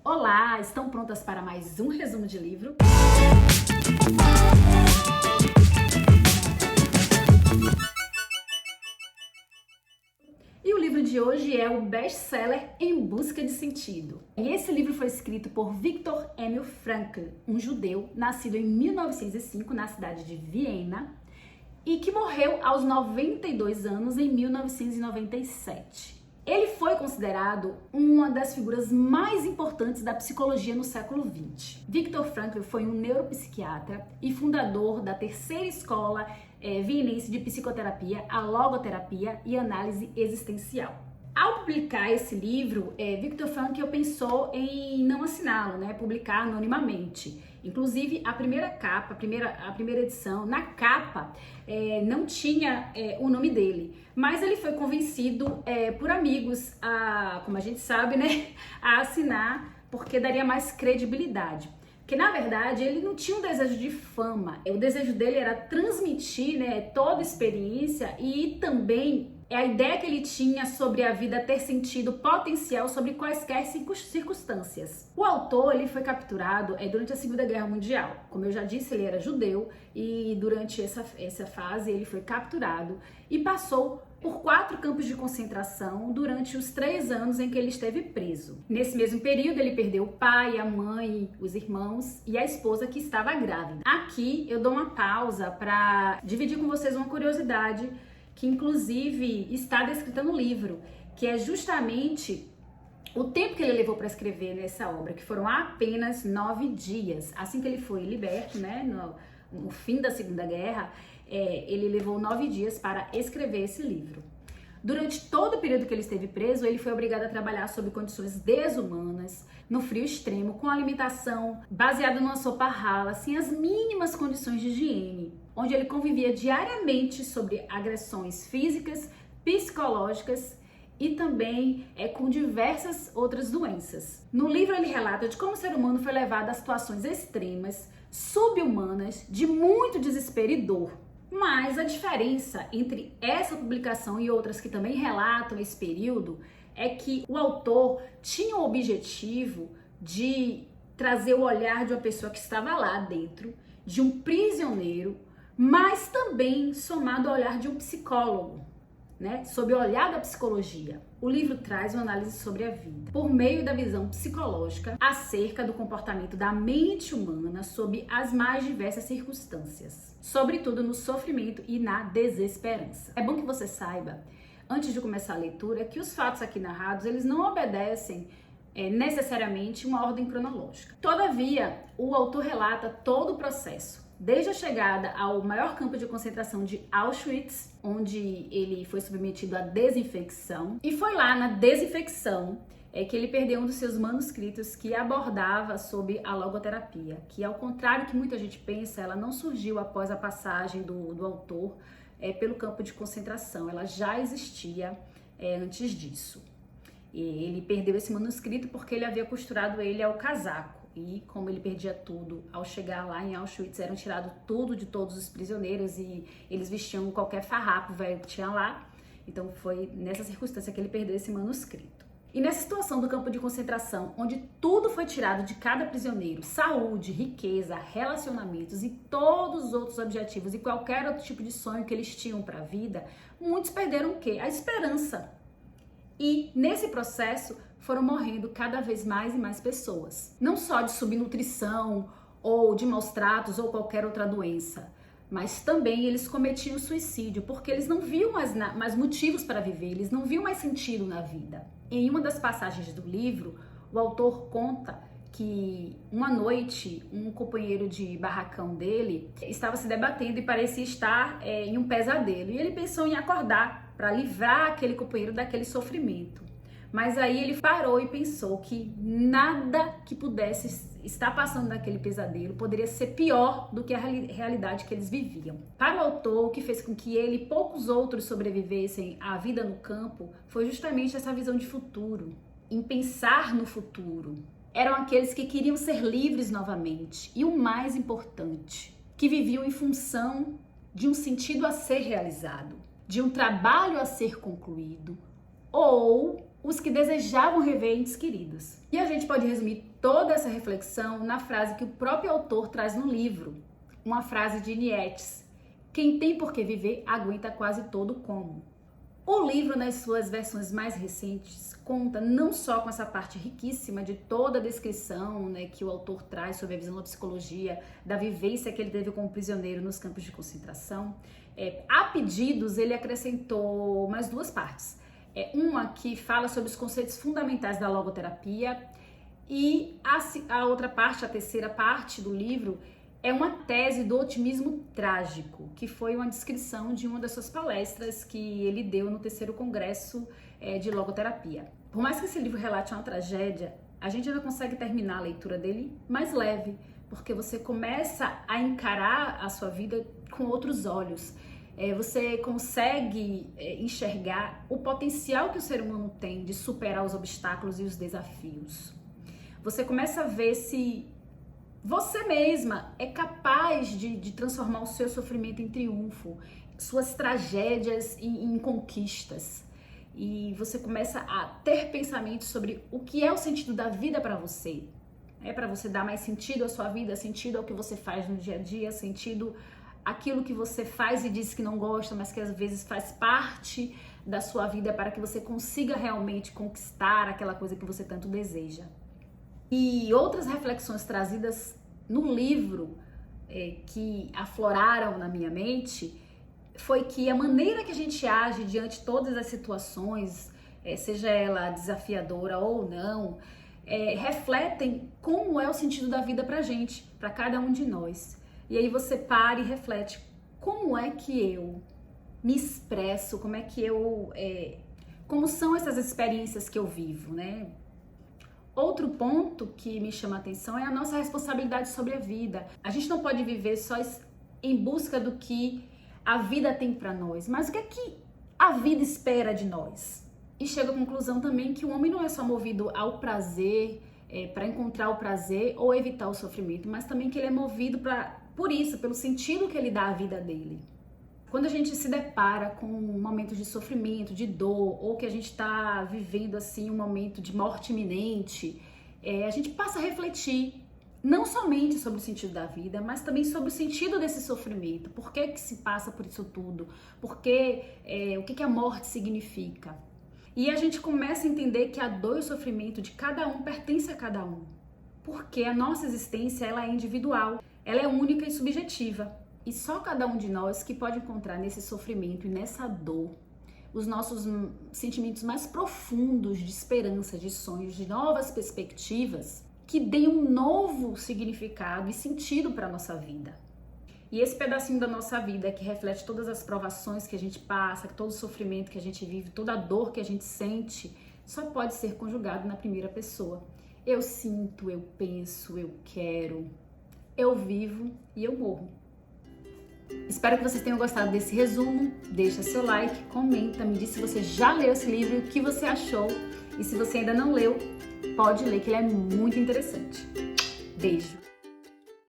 Olá, estão prontas para mais um resumo de livro? E o livro de hoje é o best-seller Em Busca de Sentido. E esse livro foi escrito por Viktor Emil Frankl, um judeu nascido em 1905 na cidade de Viena e que morreu aos 92 anos em 1997. Ele foi considerado uma das figuras mais importantes da psicologia no século XX. Viktor Frankl foi um neuropsiquiatra e fundador da terceira escola vienense de psicoterapia, a logoterapia e análise existencial. Ao publicar esse livro, Viktor Frankl pensou em não assiná-lo, publicar anonimamente. Inclusive, a primeira capa, a primeira edição, na capa não tinha o nome dele. Mas ele foi convencido por amigos, como a gente sabe, a assinar, porque daria mais credibilidade. Porque, na verdade, ele não tinha um desejo de fama. O desejo dele era transmitir toda a experiência e também a ideia que ele tinha sobre a vida ter sentido potencial sobre quaisquer circunstâncias. O autor ele foi capturado durante a Segunda Guerra Mundial. Como eu já disse, ele era judeu e durante essa fase ele foi capturado e passou por 4 campos de concentração durante os 3 anos em que ele esteve preso. Nesse mesmo período, ele perdeu o pai, a mãe, os irmãos e a esposa que estava grávida. Aqui eu dou uma pausa para dividir com vocês uma curiosidade que inclusive está descrita no livro, que é justamente o tempo que ele levou para escrever nessa obra, que foram apenas 9 dias. Assim que ele foi liberto, no fim da Segunda Guerra, ele levou 9 dias para escrever esse livro. Durante todo o período que ele esteve preso, ele foi obrigado a trabalhar sob condições desumanas, no frio extremo, com alimentação baseada numa sopa rala, sem as mínimas condições de higiene, onde ele convivia diariamente sobre agressões físicas, psicológicas e também com diversas outras doenças. No livro ele relata de como o ser humano foi levado a situações extremas, subhumanas, de muito desespero e dor. Mas a diferença entre essa publicação e outras que também relatam esse período é que o autor tinha o objetivo de trazer o olhar de uma pessoa que estava lá dentro, de um prisioneiro, mas também somado ao olhar de um psicólogo, sob o olhar da psicologia. O livro traz uma análise sobre a vida, por meio da visão psicológica, acerca do comportamento da mente humana sob as mais diversas circunstâncias, sobretudo no sofrimento e na desesperança. É bom que você saiba, antes de começar a leitura, que os fatos aqui narrados, eles não obedecem necessariamente uma ordem cronológica. Todavia, o autor relata todo o processo, desde a chegada ao maior campo de concentração de Auschwitz, onde ele foi submetido à desinfecção, e foi lá na desinfecção que ele perdeu um dos seus manuscritos que abordava sobre a logoterapia, que ao contrário que muita gente pensa, ela não surgiu após a passagem do autor pelo campo de concentração, ela já existia antes disso. E ele perdeu esse manuscrito porque ele havia costurado ele ao casaco. E como ele perdia tudo, ao chegar lá em Auschwitz, eram tirado tudo de todos os prisioneiros e eles vestiam qualquer farrapo velho que tinha lá. Então foi nessa circunstância que ele perdeu esse manuscrito. E nessa situação do campo de concentração, onde tudo foi tirado de cada prisioneiro, saúde, riqueza, relacionamentos e todos os outros objetivos e qualquer outro tipo de sonho que eles tinham para a vida, muitos perderam o quê? A esperança. E nesse processo foram morrendo cada vez mais e mais pessoas. Não só de subnutrição ou de maus tratos ou qualquer outra doença, mas também eles cometiam suicídio porque eles não viam mais motivos para viver, eles não viam mais sentido na vida. Em uma das passagens do livro, o autor conta que uma noite um companheiro de barracão dele estava se debatendo e parecia estar em um pesadelo. E ele pensou em acordar para livrar aquele companheiro daquele sofrimento. Mas aí ele parou e pensou que nada que pudesse estar passando naquele pesadelo poderia ser pior do que a realidade que eles viviam. Para o autor, o que fez com que ele e poucos outros sobrevivessem à vida no campo foi justamente essa visão de futuro, em pensar no futuro. Eram aqueles que queriam ser livres novamente e o mais importante, que viviam em função de um sentido a ser realizado, de um trabalho a ser concluído ou os que desejavam rever entes queridos. E a gente pode resumir toda essa reflexão na frase que o próprio autor traz no livro, uma frase de Nietzsche: quem tem por que viver aguenta quase todo o como. O livro, nas suas versões mais recentes, conta não só com essa parte riquíssima de toda a descrição, né, que o autor traz sobre a visão da psicologia, da vivência que ele teve como prisioneiro nos campos de concentração. A pedidos, ele acrescentou mais duas partes. Uma que fala sobre os conceitos fundamentais da logoterapia, e a outra parte, a terceira parte do livro, é uma tese do otimismo trágico, que foi uma descrição de uma das suas palestras que ele deu no 3º Congresso de Logoterapia. Por mais que esse livro relate uma tragédia, a gente ainda consegue terminar a leitura dele mais leve, porque você começa a encarar a sua vida com outros olhos. Você consegue enxergar o potencial que o ser humano tem de superar os obstáculos e os desafios. Você começa a ver se você mesma é capaz de transformar o seu sofrimento em triunfo, suas tragédias em conquistas. E você começa a ter pensamentos sobre o que é o sentido da vida para você. Para você dar mais sentido à sua vida, sentido ao que você faz no dia a dia, sentido àquilo que você faz e diz que não gosta, mas que às vezes faz parte da sua vida para que você consiga realmente conquistar aquela coisa que você tanto deseja. E outras reflexões trazidas no livro que afloraram na minha mente foi que a maneira que a gente age diante de todas as situações, seja ela desafiadora ou não, refletem como é o sentido da vida pra gente, pra cada um de nós. E aí você para e reflete: como é que eu me expresso, como são essas experiências que eu vivo, né? Outro ponto que me chama a atenção é a nossa responsabilidade sobre a vida. A gente não pode viver só em busca do que a vida tem para nós, mas o que é que a vida espera de nós? E chego à conclusão também que o homem não é só movido ao prazer, para encontrar o prazer ou evitar o sofrimento, mas também que ele é movido por isso, pelo sentido que ele dá à vida dele. Quando a gente se depara com um momento de sofrimento, de dor, ou que a gente está vivendo assim um momento de morte iminente, a gente passa a refletir não somente sobre o sentido da vida, mas também sobre o sentido desse sofrimento. Por que se passa por isso tudo? O que a morte significa? E a gente começa a entender que a dor e o sofrimento de cada um pertence a cada um. Porque a nossa existência, ela é individual, ela é única e subjetiva. E só cada um de nós que pode encontrar nesse sofrimento e nessa dor os nossos sentimentos mais profundos de esperança, de sonhos, de novas perspectivas que deem um novo significado e sentido para a nossa vida. E esse pedacinho da nossa vida que reflete todas as provações que a gente passa, todo o sofrimento que a gente vive, toda a dor que a gente sente, só pode ser conjugado na primeira pessoa. Eu sinto, eu penso, eu quero, eu vivo e eu morro. Espero que vocês tenham gostado desse resumo. Deixa seu like, comenta, me diz se você já leu esse livro e o que você achou. E se você ainda não leu, pode ler, que ele é muito interessante. Beijo!